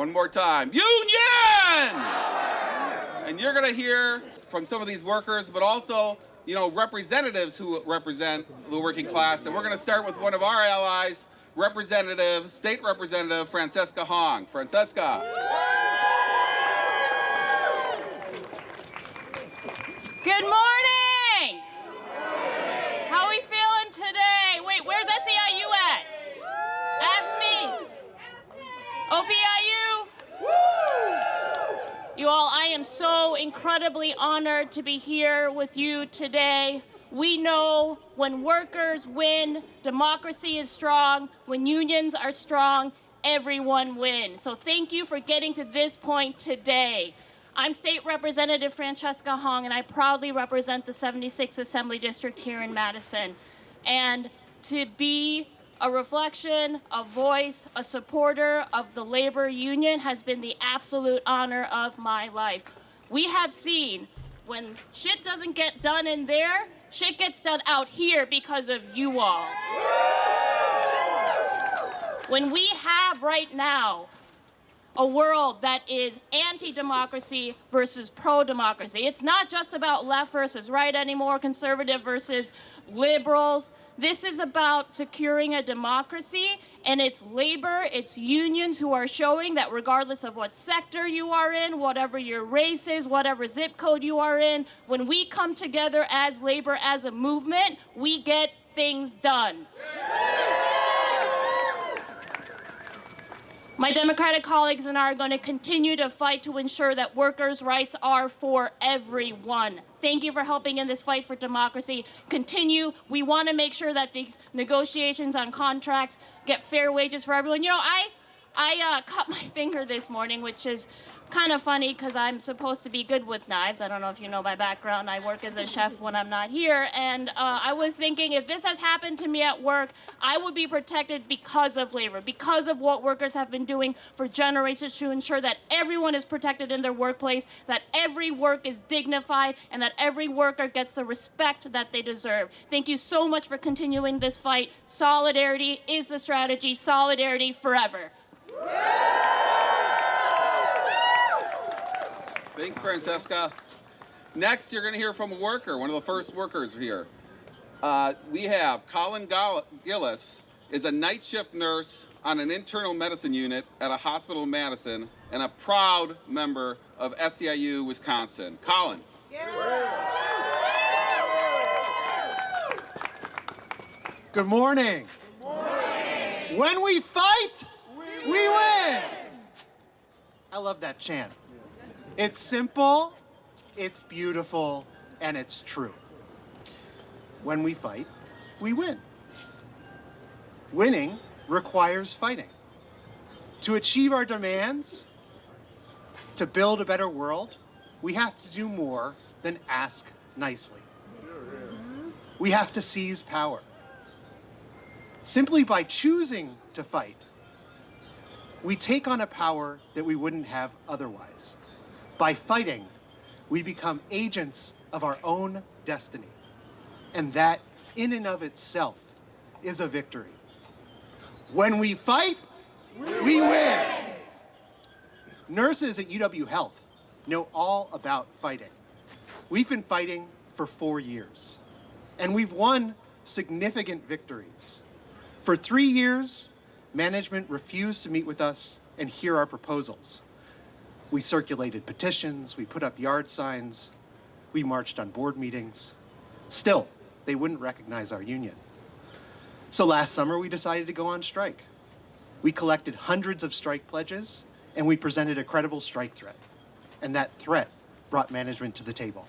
One more time. Union! And you're going to hear from some of these workers, but also, representatives who represent the working class. And we're going to start with one of our allies, State Representative Francesca Hong. Francesca. Good morning! How are we feeling today? Wait, where's SEIU at? AFSCME? OPEIU? You all, I am so incredibly honored to be here with you today. We know when workers win, democracy is strong. When unions are strong, everyone wins. So thank you for getting to this point today. I'm State Representative Francesca Hong, and I proudly represent the 76th Assembly District here in Madison. And to be a reflection, a voice, a supporter of the labor union has been the absolute honor of my life. We have seen when shit doesn't get done in there, shit gets done out here because of you all. When we have right now a world that is anti-democracy versus pro-democracy, it's not just about left versus right anymore, conservative versus liberals. This is about securing a democracy, and it's labor, it's unions who are showing that regardless of what sector you are in, whatever your race is, whatever zip code you are in, when we come together as labor, as a movement, we get things done. My Democratic colleagues and I are going to continue to fight to ensure that workers' rights are for everyone. Thank you for helping in this fight for democracy. Continue. We want to make sure that these negotiations on contracts get fair wages for everyone. I cut my finger this morning, which is kind of funny because I'm supposed to be good with knives. I don't know if you know my background. I work as a chef when I'm not here. And I was thinking if this has happened to me at work, I would be protected because of labor, because of what workers have been doing for generations to ensure that everyone is protected in their workplace, that every work is dignified, and that every worker gets the respect that they deserve. Thank you so much for continuing this fight. Solidarity is the strategy. Solidarity forever. Thanks, Francesca. Next, you're going to hear from a worker, one of the first workers here. We have Colin Gillis, is a night shift nurse on an internal medicine unit at a hospital in Madison and a proud member of SEIU Wisconsin. Colin. Good morning. Good morning. When we fight, we win. I love that chant. It's simple, it's beautiful, and it's true. When we fight, we win. Winning requires fighting. To achieve our demands, to build a better world, we have to do more than ask nicely. We have to seize power. Simply by choosing to fight, we take on a power that we wouldn't have otherwise. By fighting, we become agents of our own destiny. And that, in and of itself, is a victory. When we fight, we win. Nurses at UW Health know all about fighting. We've been fighting for 4 years, and we've won significant victories. For 3 years, management refused to meet with us and hear our proposals. We circulated petitions, we put up yard signs, we marched on board meetings. Still, they wouldn't recognize our union. So last summer, we decided to go on strike. We collected hundreds of strike pledges, and we presented a credible strike threat. And that threat brought management to the table.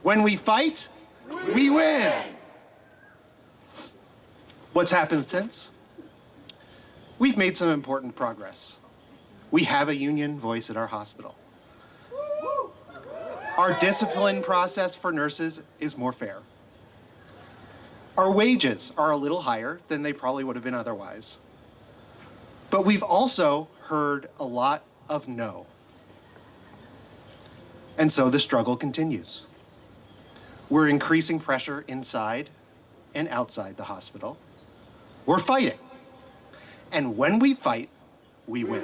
When we fight, we win. What's happened since? We've made some important progress. We have a union voice at our hospital. Our discipline process for nurses is more fair. Our wages are a little higher than they probably would have been otherwise. But we've also heard a lot of no. And so the struggle continues. We're increasing pressure inside and outside the hospital. We're fighting. And when we fight, we win.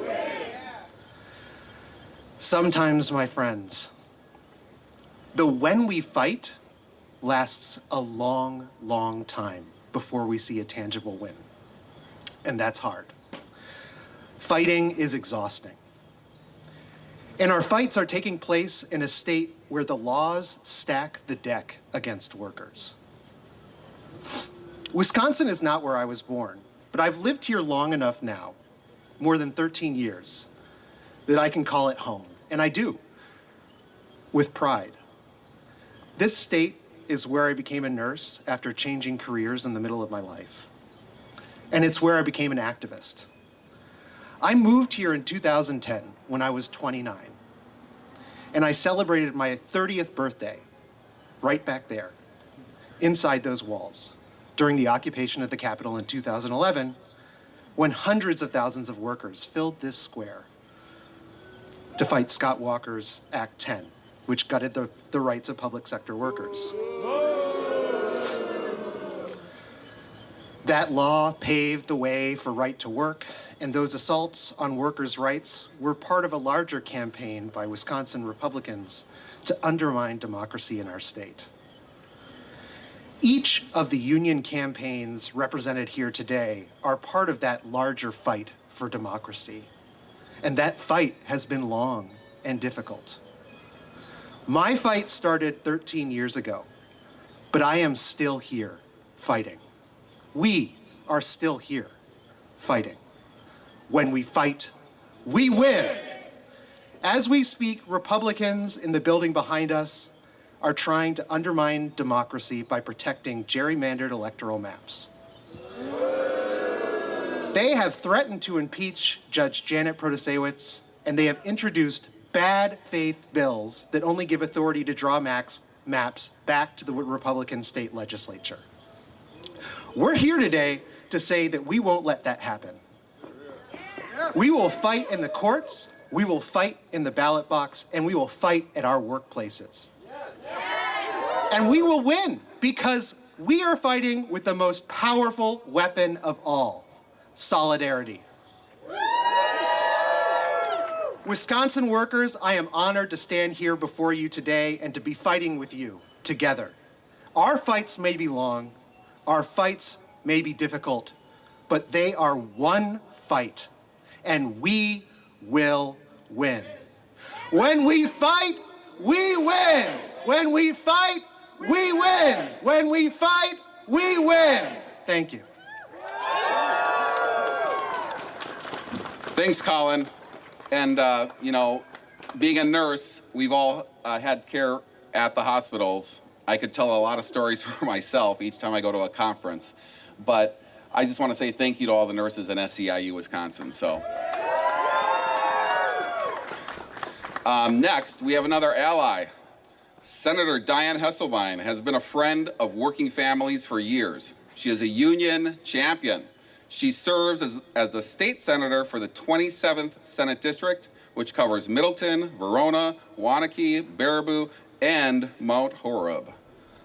Sometimes, my friends, the when we fight lasts a long, long time before we see a tangible win. And that's hard. Fighting is exhausting. And our fights are taking place in a state where the laws stack the deck against workers. Wisconsin is not where I was born, but I've lived here long enough now, more than 13 years, that I can call it home. And I do, with pride. This state is where I became a nurse after changing careers in the middle of my life. And it's where I became an activist. I moved here in 2010 when I was 29. And I celebrated my 30th birthday right back there, inside those walls, during the occupation of the Capitol in 2011, when hundreds of thousands of workers filled this square to fight Scott Walker's Act 10, which gutted the rights of public sector workers. That law paved the way for right to work, and those assaults on workers' rights were part of a larger campaign by Wisconsin Republicans to undermine democracy in our state. Each of the union campaigns represented here today are part of that larger fight for democracy. And that fight has been long and difficult. My fight started 13 years ago, but I am still here fighting. We are still here fighting. When we fight, we win. As we speak, Republicans in the building behind us are trying to undermine democracy by protecting gerrymandered electoral maps. They have threatened to impeach Judge Janet Protasewicz, and they have introduced bad faith bills that only give authority to draw maps back to the Republican state legislature. We're here today to say that we won't let that happen. We will fight in the courts, we will fight in the ballot box, and we will fight at our workplaces. And we will win because we are fighting with the most powerful weapon of all, solidarity. Wisconsin workers, I am honored to stand here before you today and to be fighting with you together. Our fights may be long, our fights may be difficult, but they are one fight, and we will win. When we fight, we win. When we fight, we win. When we fight, we win. Thank you. Thanks, Colin. And, being a nurse, we've all had care at the hospitals. I could tell a lot of stories for myself each time I go to a conference. But I just want to say thank you to all the nurses in SEIU, Wisconsin. So, next, we have another ally. Senator Diane Hesselbein has been a friend of working families for years. She is a union champion. She serves as the state senator for the 27th Senate District, which covers Middleton, Verona, Waunakee, Baraboo, and Mount Horeb.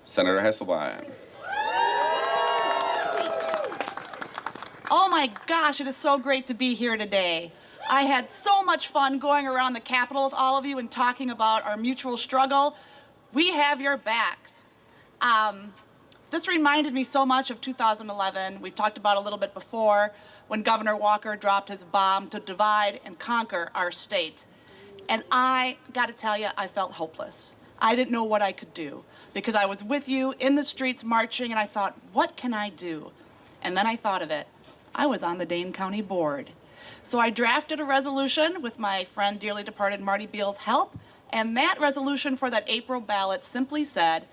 Senator Hesselbein. Oh my gosh, it is so great to be here today. I had so much fun going around the Capitol with all of you and talking about our mutual struggle. We have your backs. This reminded me so much of 2011. We've talked about a little bit before when Governor Walker dropped his bomb to divide and conquer our state. And I got to tell you, I felt hopeless. I didn't know what I could do because I was with you in the streets marching and I thought, what can I do? And then I thought of it. I was on the Dane County Board. So I drafted a resolution with my friend, dearly departed Marty Beal's help, and that resolution for that April ballot simply said,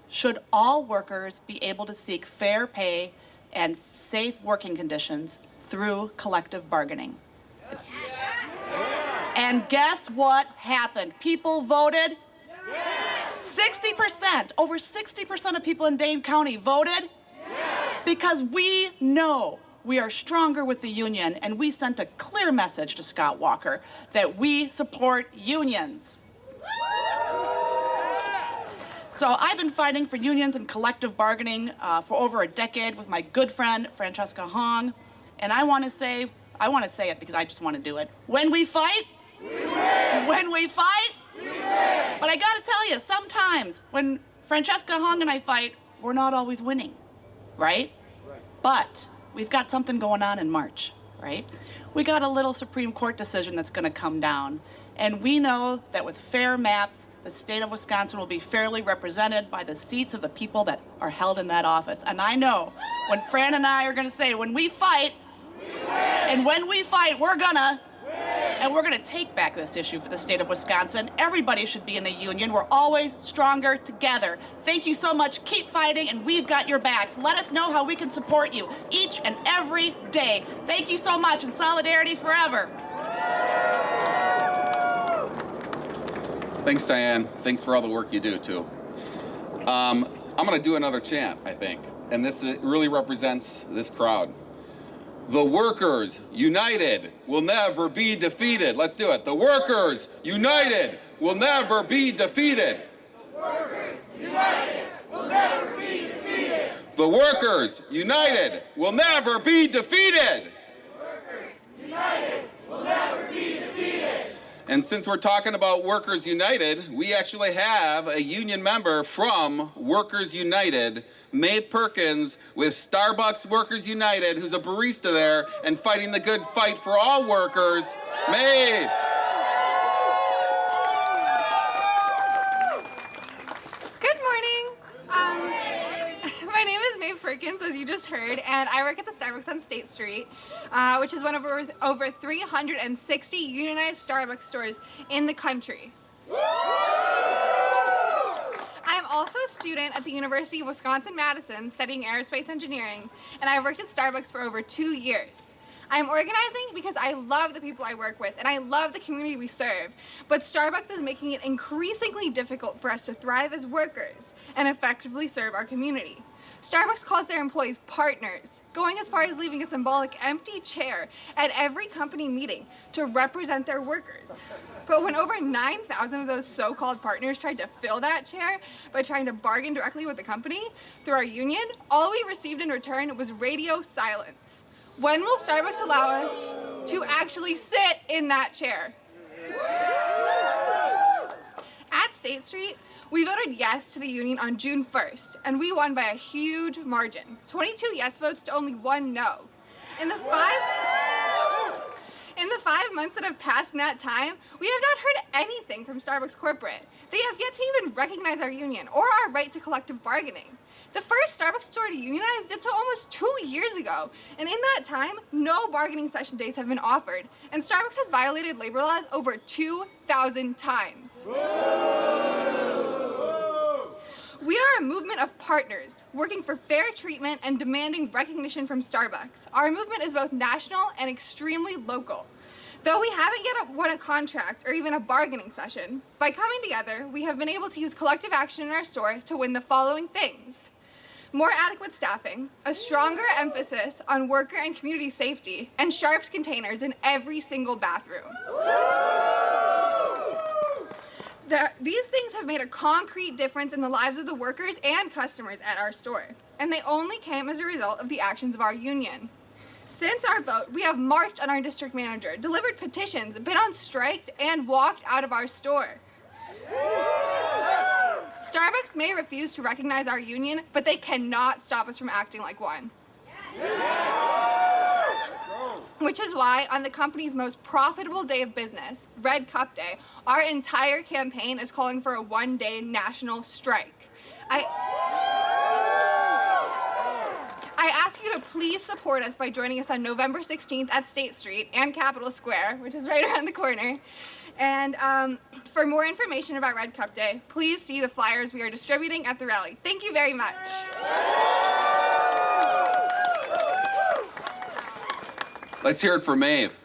should all workers be able to seek fair pay and safe working conditions through collective bargaining? And guess what happened? People voted? 60%, over 60% of people in Dane County voted? Because we know we are stronger with the union, and we sent a clear message to Scott Walker that we support unions. So I've been fighting for unions and collective bargaining for over a decade with my good friend, Francesca Hong. And I want to say it because I just want to do it. When we fight, We win. When we fight, we win. But I gotta tell you, sometimes when Francesca Hung and I fight, we're not always winning, right? But we've got something going on in March, right? We got a little Supreme Court decision that's gonna come down. And we know that with fair maps, the state of Wisconsin will be fairly represented by the seats of the people that are held in that office. And I know when Fran and I are gonna say, when we fight, we win. And when we fight, we're gonna win. And we're gonna take back this issue for the state of Wisconsin. Everybody should be in a union. We're always stronger together. Thank you so much. Keep fighting, and we've got your backs. Let us know how we can support you each and every day. Thank you so much, and solidarity forever. Thanks, Diane. Thanks for all the work you do, too. I'm going to do another chant, I think. And this really represents this crowd. The workers united will never be defeated. Let's do it. The workers united will never be defeated. The workers united will never be defeated. The workers united will never be defeated. The workers united will never be defeated. And since we're talking about Workers United, we actually have a union member from Workers United, Maeve Perkins, with Starbucks Workers United, who's a barista there and fighting the good fight for all workers. Maeve! Good morning. My name is Maeve Perkins, as you just heard, and I work at the Starbucks on State Street, which is one of over 360 unionized Starbucks stores in the country. I am also a student at the University of Wisconsin-Madison studying aerospace engineering, and I've worked at Starbucks for over 2 years. I'm organizing because I love the people I work with and I love the community we serve, but Starbucks is making it increasingly difficult for us to thrive as workers and effectively serve our community. Starbucks calls their employees partners, going as far as leaving a symbolic empty chair at every company meeting to represent their workers. But when over 9,000 of those so-called partners tried to fill that chair by trying to bargain directly with the company through our union, all we received in return was radio silence. When will Starbucks allow us to actually sit in that chair? At State Street, we voted yes to the union on June 1st, and we won by a huge margin. 22 yes votes to only 1 no. In the 5 months that have passed in that time, we have not heard anything from Starbucks corporate. They have yet to even recognize our union or our right to collective bargaining. The first Starbucks store to unionize did so almost 2 years ago, and in that time, no bargaining session dates have been offered, and Starbucks has violated labor laws over 2,000 times. We are a movement of partners, working for fair treatment and demanding recognition from Starbucks. Our movement is both national and extremely local. Though we haven't yet won a contract or even a bargaining session, by coming together, we have been able to use collective action in our store to win the following things: more adequate staffing, a stronger emphasis on worker and community safety, and Sharps containers in every single bathroom. These things have made a concrete difference in the lives of the workers and customers at our store, and they only came as a result of the actions of our union. Since our vote, we have marched on our district manager, delivered petitions, been on strike, and walked out of our store. Starbucks may refuse to recognize our union, but they cannot stop us from acting like one. Which is why, on the company's most profitable day of business, Red Cup Day, our entire campaign is calling for a one-day national strike. I ask you to please support us by joining us on November 16th at State Street and Capitol Square, which is right around the corner. And for more information about Red Cup Day, please see the flyers we are distributing at the rally. Thank you very much. Let's hear it for Maeve.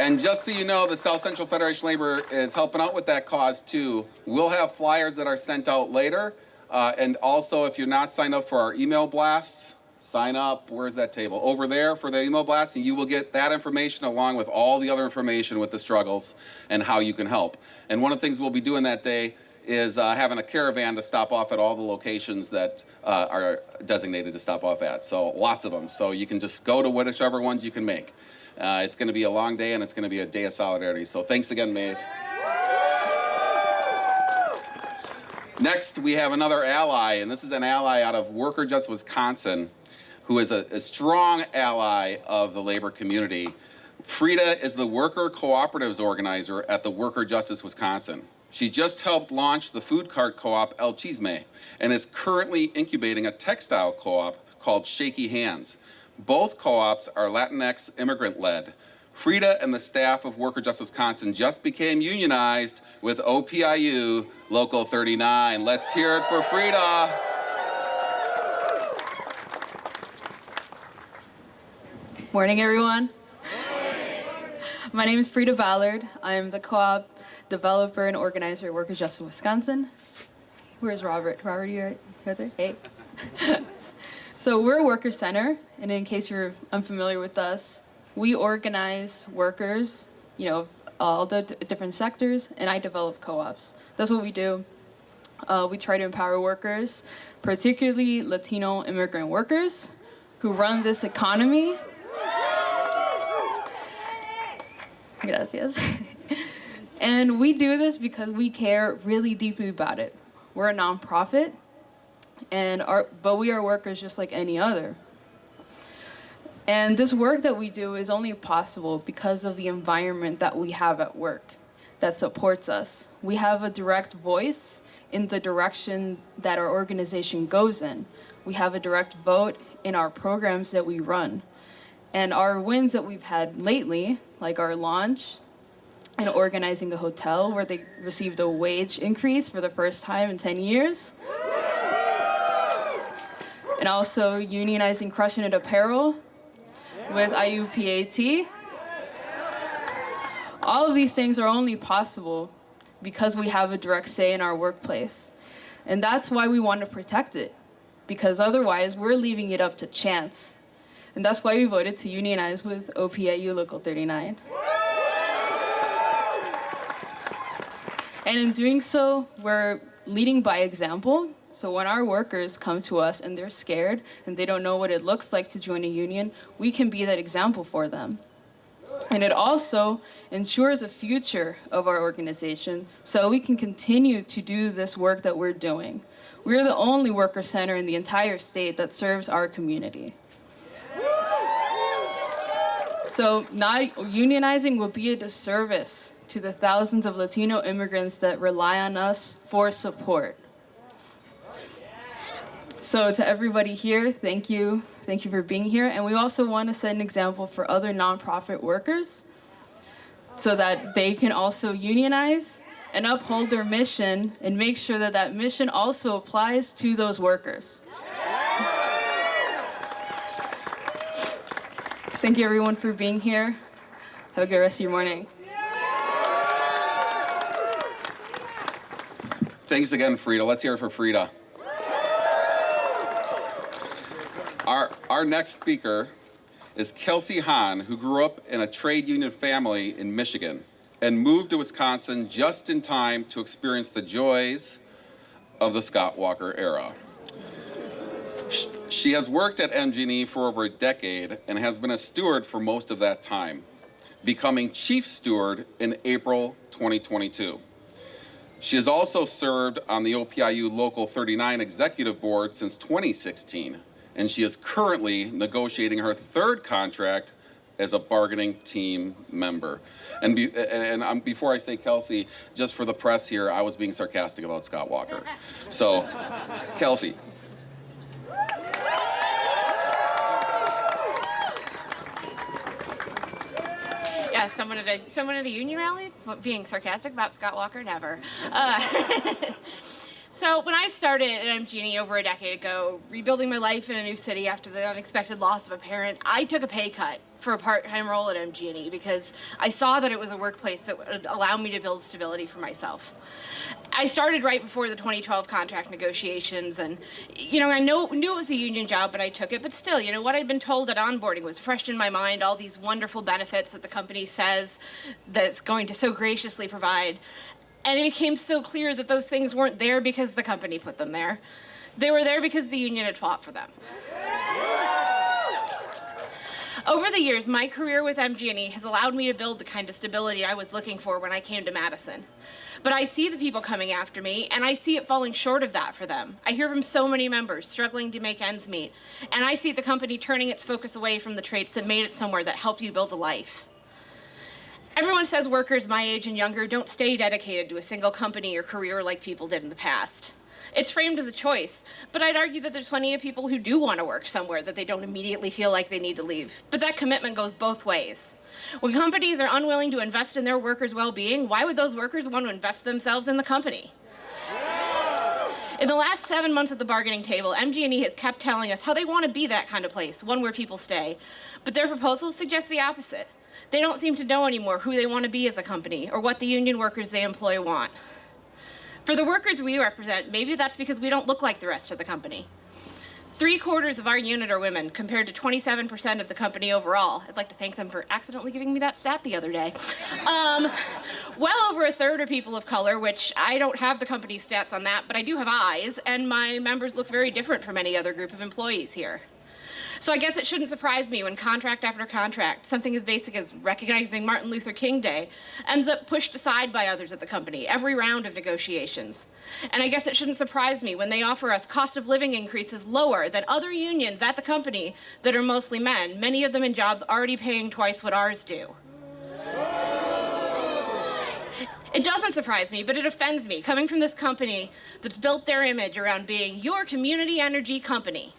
And just so you know, the South Central Federation of Labor is helping out with that cause too. We'll have flyers that are sent out later. And also, if you're not signed up for our email blasts, sign up. Where's that table? Over there for the email blast, and you will get that information along with all the other information with the struggles and how you can help. And one of the things we'll be doing that day is having a caravan to stop off at all the locations that are designated to stop off at. So lots of them. So you can just go to whichever ones you can make. It's going to be a long day, and it's going to be a day of solidarity. So thanks again, Maeve. Next, we have another ally, and this is an ally out of Worker Just Wisconsin, who is a strong ally of the labor community. Frida is the Worker Cooperatives Organizer at the Worker Justice Wisconsin. She just helped launch the food cart co-op El Chisme and is currently incubating a textile co-op called Shaky Hands. Both co-ops are Latinx immigrant-led. Frida and the staff of Worker Justice Wisconsin just became unionized with OPEIU Local 39. Let's hear it for Frida. Morning, everyone. My name is Frida Ballard. I'm the co-op developer and organizer at Workers Justice Wisconsin. Where's Robert? Robert, you right there? Hey. So we're a worker center, and in case you're unfamiliar with us, we organize workers, all the different sectors, and I develop co-ops. That's what we do. We try to empower workers, particularly Latino immigrant workers, who run this economy. Gracias. And we do this because we care really deeply about it. We're a nonprofit, but we are workers just like any other. And this work that we do is only possible because of the environment that we have at work that supports us. We have a direct voice in the direction that our organization goes in. We have a direct vote in our programs that we run. And our wins that we've had lately, like our launch and organizing a hotel where they received a wage increase for the first time in 10 years. And also unionizing Crushing It Apparel with IUPAT. All of these things are only possible because we have a direct say in our workplace. And that's why we want to protect it, because otherwise we're leaving it up to chance. And that's why we voted to unionize with OPEIU Local 39. And in doing so, we're leading by example. So when our workers come to us and they're scared and they don't know what it looks like to join a union, we can be that example for them. And it also ensures a future of our organization so we can continue to do this work that we're doing. We're the only worker center in the entire state that serves our community. So not unionizing will be a disservice to the thousands of Latino immigrants that rely on us for support. So to everybody here, thank you. Thank you for being here. And we also want to set an example for other nonprofit workers so that they can also unionize and uphold their mission and make sure that that mission also applies to those workers. Thank you everyone for being here. Have a good rest of your morning. Thanks again, Frida. Let's hear it for Frida. Our next speaker is Kelsey Hahn, who grew up in a trade union family in Michigan and moved to Wisconsin just in time to experience the joys of the Scott Walker era. She has worked at MGE for over a decade and has been a steward for most of that time, becoming chief steward in April 2022. She has also served on the OPEIU Local 39 Executive Board since 2016, and she is currently negotiating her third contract as a bargaining team member. And before I say Kelsey, just for the press here, I was being sarcastic about Scott Walker. So, Kelsey. Yeah, someone at a union rally being sarcastic about Scott Walker? Never. So when I started at MGE over a decade ago, rebuilding my life in a new city after the unexpected loss of a parent, I took a pay cut for a part-time role at MGE because I saw that it was a workplace that would allow me to build stability for myself. I started right before the 2012 contract negotiations, and I knew it was a union job, but I took it. But still, what I'd been told at onboarding was fresh in my mind, all these wonderful benefits that the company says that it's going to so graciously provide. And it became so clear that those things weren't there because the company put them there. They were there because the union had fought for them. Over the years, my career with MGE has allowed me to build the kind of stability I was looking for when I came to Madison. But I see the people coming after me, and I see it falling short of that for them. I hear from so many members struggling to make ends meet, and I see the company turning its focus away from the traits that made it somewhere that helped you build a life. Everyone says workers my age and younger don't stay dedicated to a single company or career like people did in the past. It's framed as a choice, but I'd argue that there's plenty of people who do want to work somewhere that they don't immediately feel like they need to leave. But that commitment goes both ways. When companies are unwilling to invest in their workers' well-being, why would those workers want to invest themselves in the company? In the last 7 months at the bargaining table, MGE has kept telling us how they want to be that kind of place, one where people stay. But their proposals suggest the opposite. They don't seem to know anymore who they want to be as a company or what the union workers they employ want. For the workers we represent, maybe that's because we don't look like the rest of the company. 3/4 of our unit are women, compared to 27% of the company overall. I'd like to thank them for accidentally giving me that stat the other day. Well over 1/3 are people of color, which I don't have the company's stats on that, but I do have eyes, and my members look very different from any other group of employees here. So I guess it shouldn't surprise me when contract after contract, something as basic as recognizing Martin Luther King Day, ends up pushed aside by others at the company, every round of negotiations. And I guess it shouldn't surprise me when they offer us cost of living increases lower than other unions at the company that are mostly men, many of them in jobs already paying twice what ours do. It doesn't surprise me, but it offends me, coming from this company that's built their image around being your community energy company.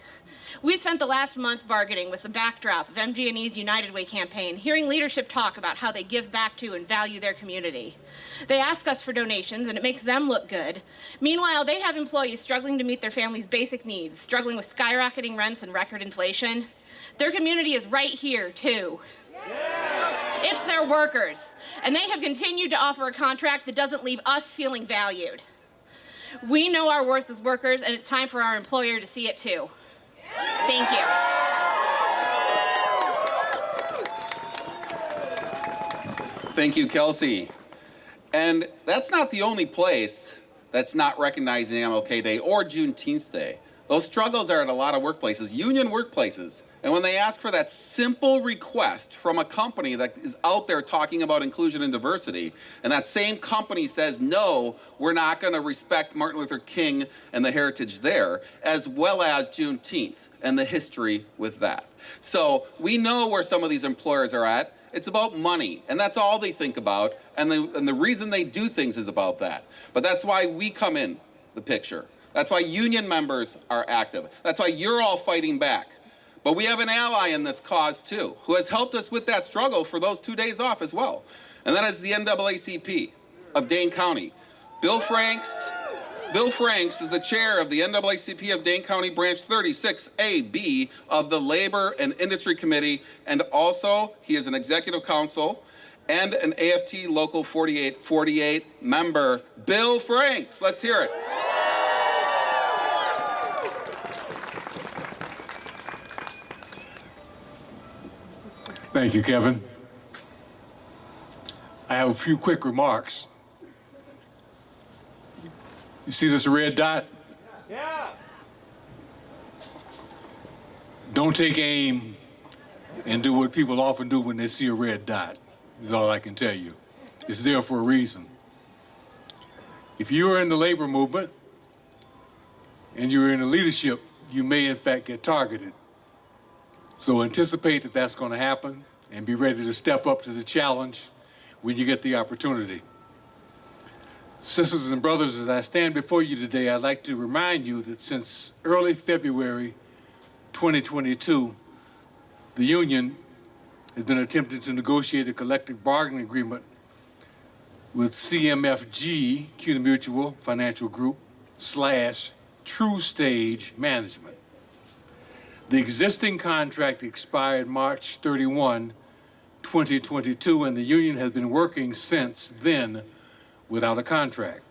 We spent the last month bargaining with the backdrop of MGE's United Way campaign, hearing leadership talk about how they give back to and value their community. They ask us for donations, and it makes them look good. Meanwhile, they have employees struggling to meet their family's basic needs, struggling with skyrocketing rents and record inflation. Their community is right here, too. It's their workers, and they have continued to offer a contract that doesn't leave us feeling valued. We know our worth as workers, and it's time for our employer to see it, too. Thank you. Thank you, Kelsey. And that's not the only place that's not recognizing MLK Day or Juneteenth Day. Those struggles are at a lot of workplaces, union workplaces. And when they ask for that simple request from a company that is out there talking about inclusion and diversity, and that same company says, no, we're not going to respect Martin Luther King and the heritage there, as well as Juneteenth and the history with that. So we know where some of these employers are at. It's about money, and that's all they think about, and the reason they do things is about that. But that's why we come in the picture. That's why union members are active. That's why you're all fighting back. But we have an ally in this cause, too, who has helped us with that struggle for those 2 days off as well. And that is the NAACP of Dane County. Bill Franks is the chair of the NAACP of Dane County Branch 36AB of the Labor and Industry Committee, and also he is an executive council and an AFT Local 4848 member. Bill Franks, let's hear it. Thank you, Kevin. I have a few quick remarks. You see this red dot? Yeah. Don't take aim and do what people often do when they see a red dot, is all I can tell you. It's there for a reason. If you are in the labor movement and you're in the leadership, you may in fact get targeted. So anticipate that that's going to happen and be ready to step up to the challenge when you get the opportunity. Sisters and brothers, as I stand before you today, I'd like to remind you that since early February 2022, the union has been attempting to negotiate a collective bargaining agreement with CMFG, CUNA Mutual Financial Group, / TruStage Management. The existing contract expired March 31, 2022, and the union has been working since then without a contract.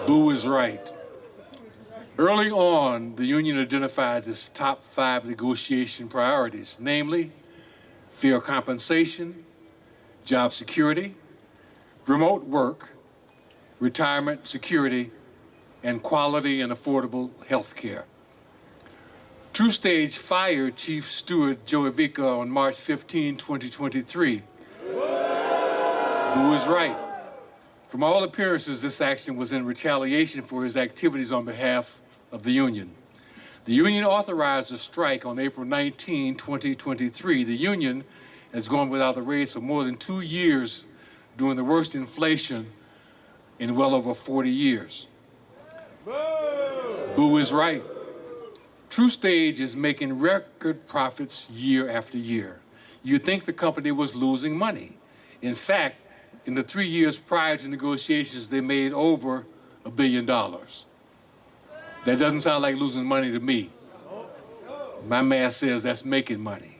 Boo is right. Early on, the union identified its top 5 negotiation priorities, namely fair compensation, job security, remote work, retirement security, and quality and affordable health care. TruStage fired Chief Steward Joe Ivica on March 15, 2023. Who was right? From all appearances, this action was in retaliation for his activities on behalf of the union. The union authorized a strike on April 19, 2023. The union has gone without a raise for more than 2 years during the worst inflation in well over 40 years. Boo is right. TruStage is making record profits year after year. You'd think the company was losing money. In fact, in the 3 years prior to negotiations, they made over $1 billion. That doesn't sound like losing money to me. My math says that's making money.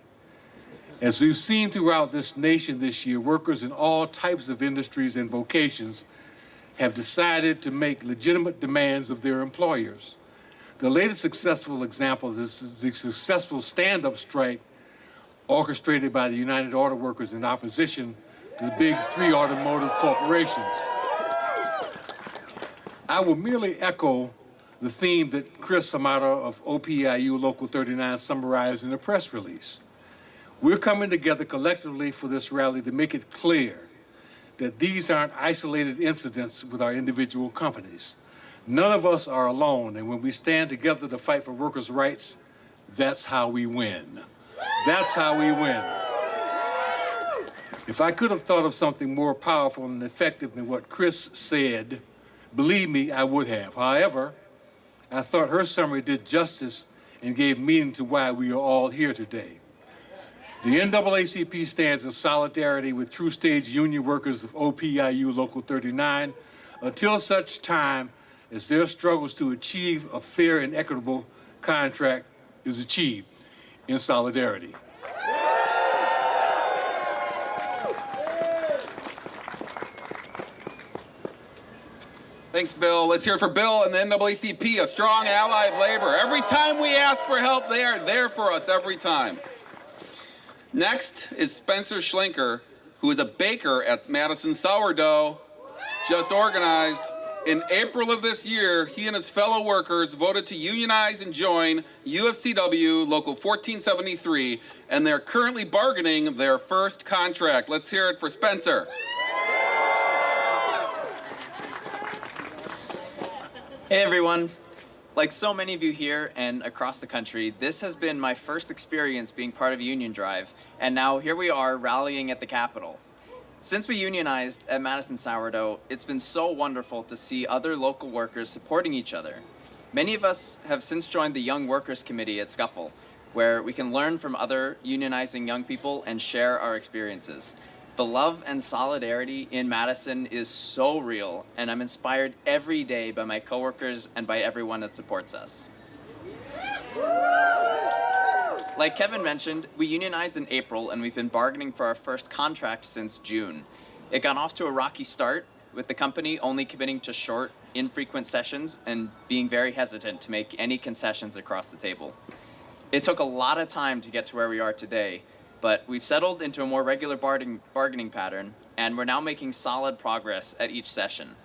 As we've seen throughout this nation this year, workers in all types of industries and vocations have decided to make legitimate demands of their employers. The latest successful example is the successful stand-up strike orchestrated by the United Auto Workers in opposition to the big three automotive corporations. I will merely echo the theme that Chris Amato of OPEIU Local 39 summarized in a press release. We're coming together collectively for this rally to make it clear that these aren't isolated incidents with our individual companies. None of us are alone, and when we stand together to fight for workers' rights, that's how we win. That's how we win. If I could have thought of something more powerful and effective than what Chris said, believe me, I would have. However, I thought her summary did justice and gave meaning to why we are all here today. The NAACP stands in solidarity with TruStage union workers of OPEIU Local 39 until such time as their struggles to achieve a fair and equitable contract is achieved in solidarity. Thanks, Bill. Let's hear it for Bill and the NAACP, a strong ally of labor. Every time we ask for help, they are there for us every time. Next is Spencer Schlenker, who is a baker at Madison Sourdough, just organized. In April of this year, he and his fellow workers voted to unionize and join UFCW Local 1473, and they're currently bargaining their first contract. Let's hear it for Spencer. Hey everyone. Like so many of you here and across the country, this has been my first experience being part of a union drive, and now here we are rallying at the Capitol. Since we unionized at Madison Sourdough, it's been so wonderful to see other local workers supporting each other. Many of us have since joined the Young Workers Committee at Scuffle, where we can learn from other unionizing young people and share our experiences. The love and solidarity in Madison is so real, and I'm inspired every day by my coworkers and by everyone that supports us. Like Kevin mentioned, we unionized in April, and we've been bargaining for our first contract since June. It got off to a rocky start, with the company only committing to short, infrequent sessions and being very hesitant to make any concessions across the table. It took a lot of time to get to where we are today, but we've settled into a more regular bargaining pattern, and we're now making solid progress at each session.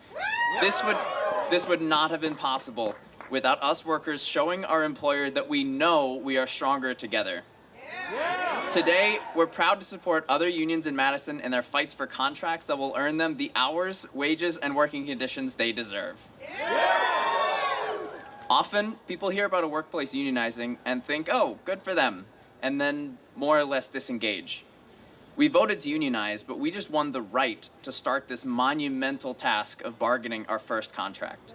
This would not have been possible without us workers showing our employer that we know we are stronger together. Today, we're proud to support other unions in Madison in their fights for contracts that will earn them the hours, wages, and working conditions they deserve. Often, people hear about a workplace unionizing and think, oh, good for them, and then more or less disengage. We voted to unionize, but we just won the right to start this monumental task of bargaining our first contract.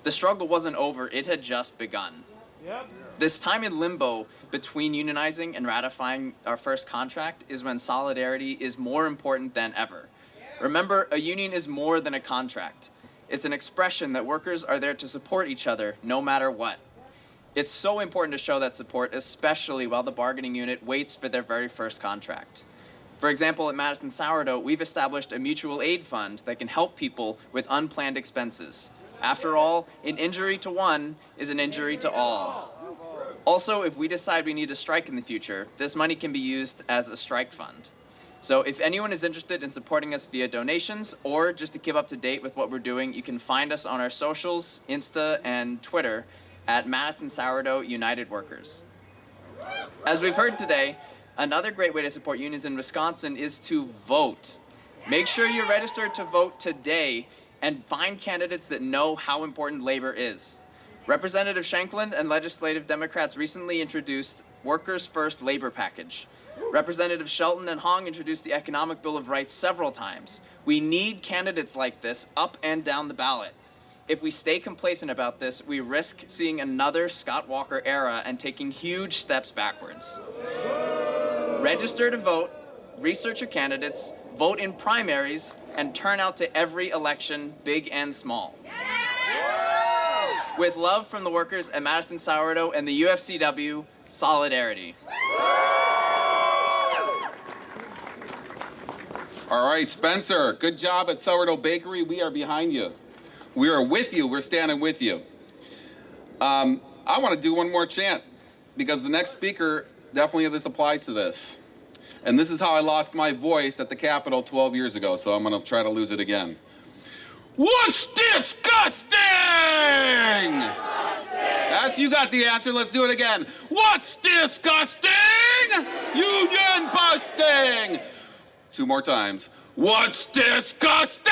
The struggle wasn't over, it had just begun. This time in limbo between unionizing and ratifying our first contract is when solidarity is more important than ever. Remember, a union is more than a contract. It's an expression that workers are there to support each other no matter what. It's so important to show that support, especially while the bargaining unit waits for their very first contract. For example, at Madison Sourdough, we've established a mutual aid fund that can help people with unplanned expenses. After all, an injury to one is an injury to all. Also, if we decide we need to strike in the future, this money can be used as a strike fund. So if anyone is interested in supporting us via donations or just to keep up to date with what we're doing, you can find us on our socials, Insta, and Twitter at Madison Sourdough United Workers. As we've heard today, another great way to support unions in Wisconsin is to vote. Make sure you're registered to vote today and find candidates that know how important labor is. Representative Shanklin and legislative Democrats recently introduced Workers' First Labor Package. Representative Shelton and Hong introduced the Economic Bill of Rights several times. We need candidates like this up and down the ballot. If we stay complacent about this, we risk seeing another Scott Walker era and taking huge steps backwards. Register to vote, research your candidates, vote in primaries, and turn out to every election, big and small. With love from the workers at Madison Sourdough and the UFCW, solidarity. All right, Spencer, good job at Sourdough Bakery. We are behind you. We are with you. We're standing with you. I want to do one more chant because the next speaker, definitely this applies to this. And this is how I lost my voice at the Capitol 12 years ago, so I'm going to try to lose it again. What's disgusting? That's, you got the answer. Let's do it again. What's disgusting? Union busting. 2 more times. What's disgusting?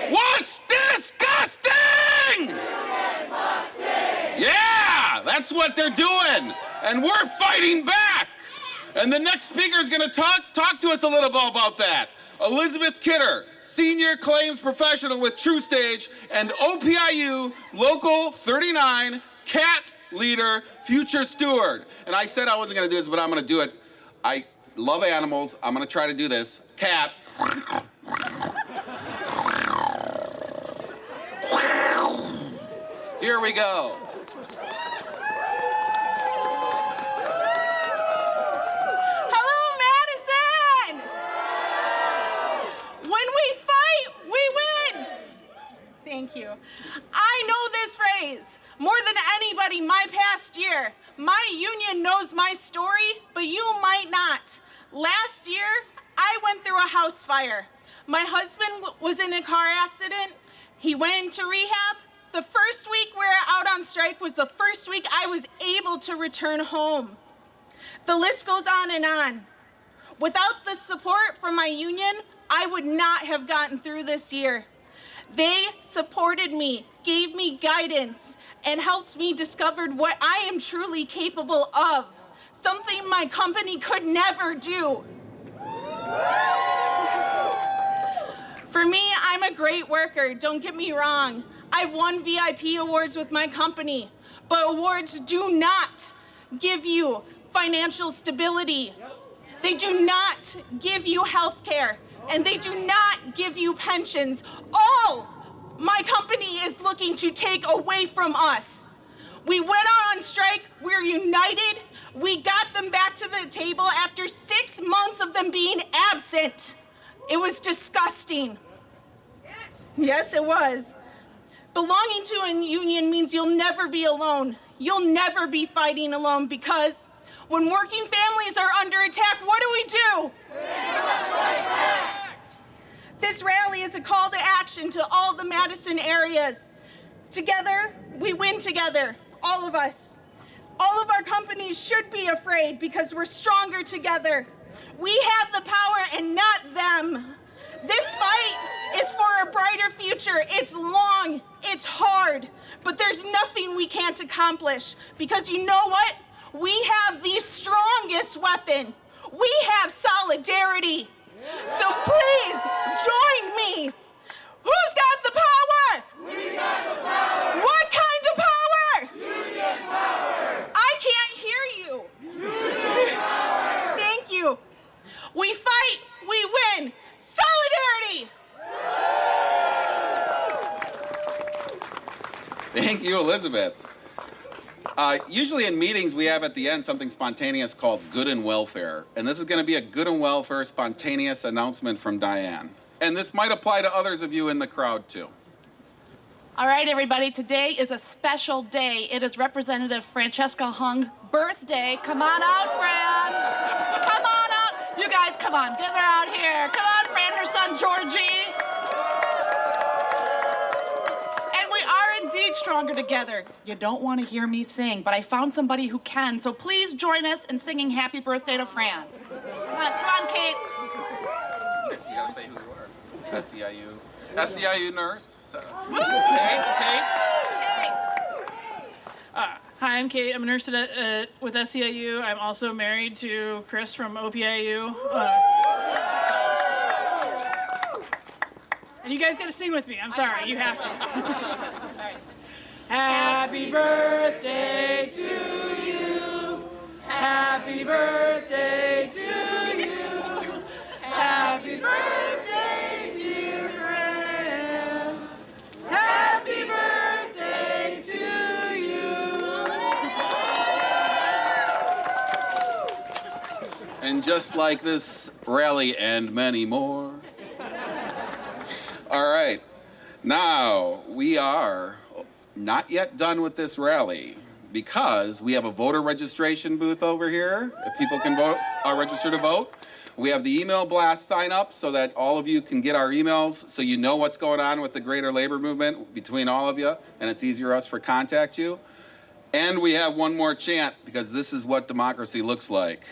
What's disgusting? Yeah, that's what they're doing. And we're fighting back. And the next speaker is going to talk to us a little bit about that. Elizabeth Kidder, Senior Claims Professional with TruStage and OPEIU Local 39 Cat Leader Future Steward. And I said I wasn't going to do this, but I'm going to do it. I love animals. I'm going to try to do this. Cat. Here we go. Hello, Madison! When we fight, we win! Thank you. I know this phrase more than anybody my past year. My union knows my story, but you might not. Last year, I went through a house fire. My husband was in a car accident. He went into rehab. The first week we were out on strike was the first week I was able to return home. The list goes on and on. Without the support from my union, I would not have gotten through this year. They supported me, gave me guidance, and helped me discover what I am truly capable of, something my company could never do. For me, I'm a great worker, don't get me wrong. I've won VIP awards with my company, but awards do not give you financial stability. They do not give you health care, and they do not give you pensions. All my company is looking to take away from us. We went out on strike, we're united, we got them back to the table after 6 months of them being absent. It was disgusting. Yes, it was. Belonging to a union means you'll never be alone. You'll never be fighting alone because when working families are under attack, what do? This rally is a call to action to all the Madison areas. Together, we win together, all of us. All of our companies should be afraid because we're stronger together. We have the power and not them. This fight is for a brighter future. It's long, it's hard, but there's nothing we can't accomplish because you know what? We have the strongest weapon. We have solidarity. So please join me. Who's got the power? We got the power. What kind of power? Union power. I can't hear you. Union power. Thank you. We fight, we win. Solidarity! Thank you, Elizabeth. Usually in meetings, we have at the end something spontaneous called good and welfare. And this is going to be a good and welfare spontaneous announcement from Diane. And this might apply to others of you in the crowd, too. All right, everybody, today is a special day. It is Representative Francesca Hung's birthday. Come on out, Fran. Come on Come on, get her out here. Come on, Fran, her son, Georgie. And we are indeed stronger together. You don't want to hear me sing, but I found somebody who can, so please join us in singing Happy Birthday to Fran. Come on, Kate. You gotta say who you are. SEIU nurse. Kate. Hi, I'm Kate. I'm a nurse with SEIU. I'm also married to Chris from OPEIU. And you guys got to sing with me. I'm sorry. You have to. Happy birthday to you. Happy birthday to you. Happy birthday, dear friend. Happy birthday to you. And just like this rally and many more. All right. Now, we are not yet done with this rally because we have a voter registration booth over here. If people can vote, register to vote. We have the email blast sign up so that all of you can get our emails so you know what's going on with the greater labor movement between all of you, and it's easier for us to contact you. And we have one more chant because this is what democracy looks like.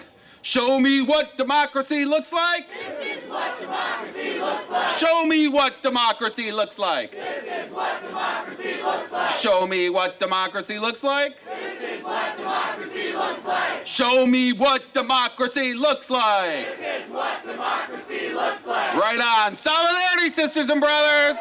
Show me what democracy looks like. This is what democracy looks like. Show me what democracy looks like. This is what democracy looks like. Show me what democracy looks like. This is what democracy looks like. Show me what democracy looks like. This is what democracy looks like. Right on. Solidarity, sisters and brothers.